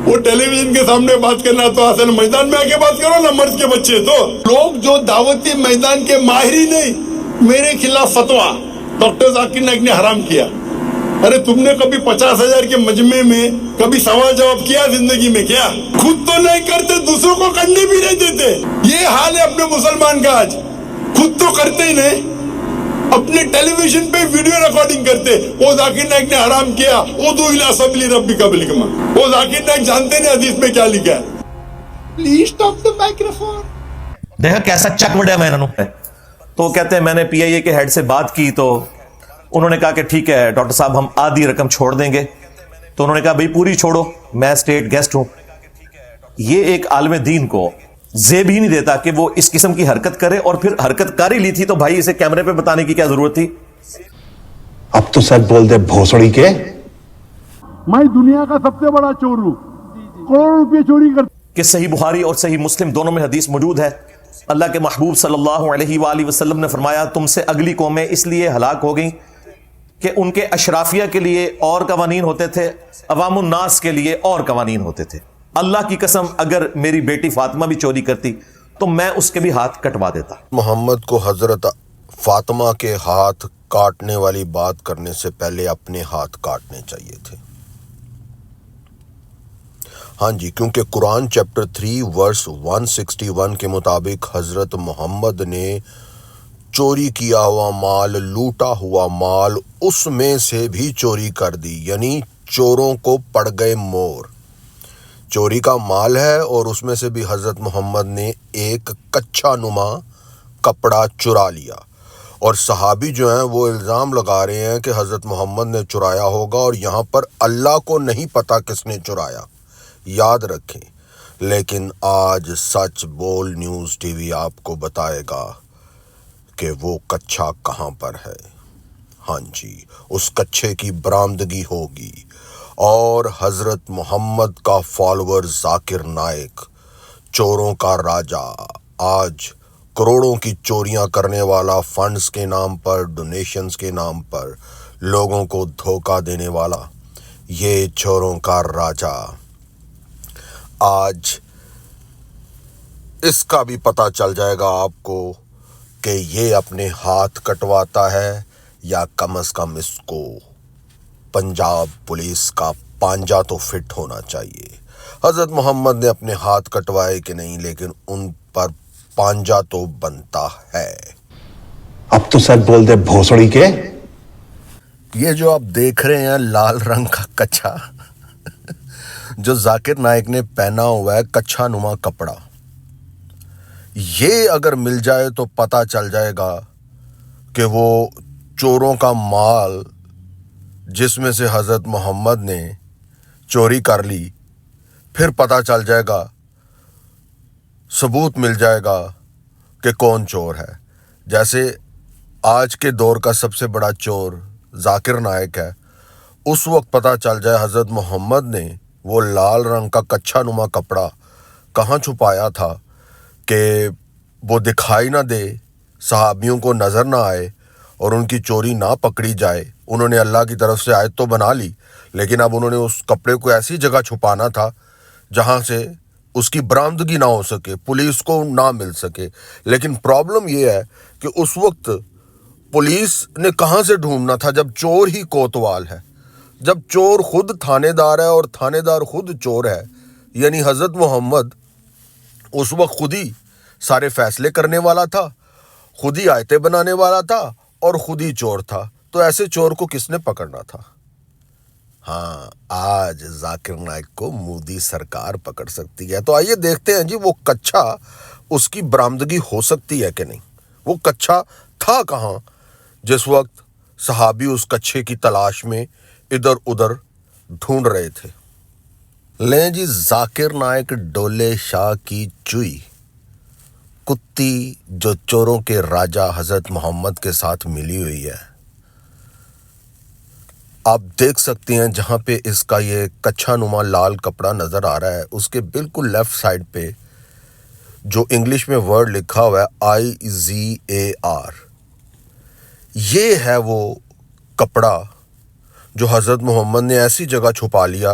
وہ ٹیلی ویژن کے سامنے بات کرنا تو اصل میدان میں آگے بات کرو نا، مرد کے بچے تو لوگ جو دعوتی میدان کے ماہر ہی نہیں، میرے خلاف فتوا ڈاکٹر ذاکر نائک نے حرام کیا. ارے تم نے کبھی 50,000 کے مجمع میں کبھی سوال جواب کیا زندگی میں؟ کیا خود تو نہیں کرتے، دوسروں کو کرنے بھی نہیں دیتے. یہ حال ہے اپنے مسلمان کا آج. خود تو کرتے ہی نہیں، اپنے ٹیلی ویژن پہ ویڈیو ریکارڈنگ کرتے. وہ ذاکر نائک نے حرام کیا، ادعو الی سبیل ربک بالحکمہ. وہ ذاکر نائک جانتے نہیں حدیث میں کیا لکھا ہے. Please stop the microphone. دیکھا کیسا چک وڈیا میں انہوں نے. تو کہتے ہیں میں نے پی آئی اے کے ہیڈ سے بات کی تو انہوں نے کہا کہ ٹھیک ہے ڈاکٹر صاحب ہم آدھی رقم چھوڑ دیں گے. تو انہوں نے کہا بھئی پوری چھوڑو، میں اسٹیٹ گیسٹ ہوں. یہ ایک عالم دین کو زیب ہی نہیں دیتا کہ وہ اس قسم کی حرکت کرے، اور پھر حرکت کر ہی لی تھی تو بھائی اسے کیمرے پہ بتانے کی کیا ضرورت تھی؟ اب تو سچ بول دے بھوسڑی کے. میں دنیا کا سب سے بڑا چور ہوں، کروڑوں روپے چوری کرتا. کہ صحیح بخاری اور صحیح مسلم دونوں میں حدیث موجود ہے. اللہ کے محبوب صلی اللہ علیہ وآلہ وسلم نے فرمایا تم سے اگلی قومیں اس لیے ہلاک ہو گئیں کہ ان کے اشرافیہ کے لیے اور قوانین ہوتے تھے، عوام الناس کے لیے اور قوانین ہوتے تھے. اللہ کی قسم اگر میری بیٹی فاطمہ بھی چوری کرتی تو میں اس کے بھی ہاتھ کٹوا دیتا. محمد کو حضرت فاطمہ کے ہاتھ کاٹنے والی بات کرنے سے پہلے اپنے ہاتھ کاٹنے چاہیے تھے. ہاں جی، کیونکہ قرآن چیپٹر 3 ورس 161 کے مطابق حضرت محمد نے چوری کیا ہوا مال، لوٹا ہوا مال، اس میں سے بھی چوری کر دی. یعنی چوروں کو پڑ گئے مور. چوری کا مال ہے اور اس میں سے بھی حضرت محمد نے ایک کچھا نما کپڑا چرا لیا. اور صحابی جو ہیں وہ الزام لگا رہے ہیں کہ حضرت محمد نے چرایا ہوگا، اور یہاں پر اللہ کو نہیں پتا کس نے چرایا. یاد رکھیں. لیکن آج سچ بول نیوز ٹی وی آپ کو بتائے گا کہ وہ کچھا کہاں پر ہے. ہاں جی، اس کچھے کی برآمدگی ہوگی. اور حضرت محمد کا فالوور ذاکر نائک، چوروں کا راجا، آج کروڑوں کی چوریاں کرنے والا، فنڈز کے نام پر، ڈونیشنز کے نام پر لوگوں کو دھوکہ دینے والا، یہ چوروں کا راجا آج اس کا بھی پتہ چل جائے گا آپ کو کہ یہ اپنے ہاتھ کٹواتا ہے، یا کم از کم اس کو پنجاب پولیس کا پانجا تو فٹ ہونا چاہیے. حضرت محمد نے اپنے ہاتھ کٹوائے کہ نہیں، لیکن ان پر پانجا تو بنتا ہے. اب تو سچ بول دے بھوسڑی کے. یہ جو آپ دیکھ رہے ہیں لال رنگ کا کچھا جو ذاکر نائک نے پہنا ہوا ہے، کچھا نما کپڑا، یہ اگر مل جائے تو پتہ چل جائے گا کہ وہ چوروں کا مال جس میں سے حضرت محمد نے چوری کر لی، پھر پتہ چل جائے گا، ثبوت مل جائے گا کہ کون چور ہے. جیسے آج کے دور کا سب سے بڑا چور ذاکر نائک ہے، اس وقت پتہ چل جائے حضرت محمد نے وہ لال رنگ کا کچھا نما کپڑا کہاں چھپایا تھا کہ وہ دکھائی نہ دے، صحابیوں کو نظر نہ آئے اور ان کی چوری نہ پکڑی جائے. انہوں نے اللہ کی طرف سے آیت تو بنا لی، لیکن اب انہوں نے اس کپڑے کو ایسی جگہ چھپانا تھا جہاں سے اس کی برآمدگی نہ ہو سکے، پولیس کو نہ مل سکے. لیکن پرابلم یہ ہے کہ اس وقت پولیس نے کہاں سے ڈھونڈنا تھا جب چور ہی کوتوال ہے، جب چور خود تھانے دار ہے اور تھانے دار خود چور ہے. یعنی حضرت محمد اس وقت خود ہی سارے فیصلے کرنے والا تھا، خود ہی آیتیں بنانے والا تھا اور خود ہی چور تھا. تو ایسے چور کو کس نے پکڑنا تھا؟ ہاں، آج ذاکر نائک کو مودی سرکار پکڑ سکتی ہے. تو آئیے دیکھتے ہیں جی وہ کچھا، اس کی برآمدگی ہو سکتی ہے کہ نہیں. وہ کچھا تھا کہاں جس وقت صحابی اس کچھے کی تلاش میں ادھر ادھر ڈھونڈ رہے تھے. لیں جی، ذاکر نائک ڈولے شاہ کی چوئی، کتی جو چوروں کے راجا حضرت محمد کے ساتھ ملی ہوئی ہے. آپ دیکھ سکتے ہیں جہاں پہ اس کا یہ کچھا نما لال کپڑا نظر آ رہا ہے، اس کے بالکل لیفٹ سائڈ پہ جو انگلش میں ورڈ لکھا ہوا ہے IZAR، یہ ہے وہ کپڑا جو حضرت محمد نے ایسی جگہ چھپا لیا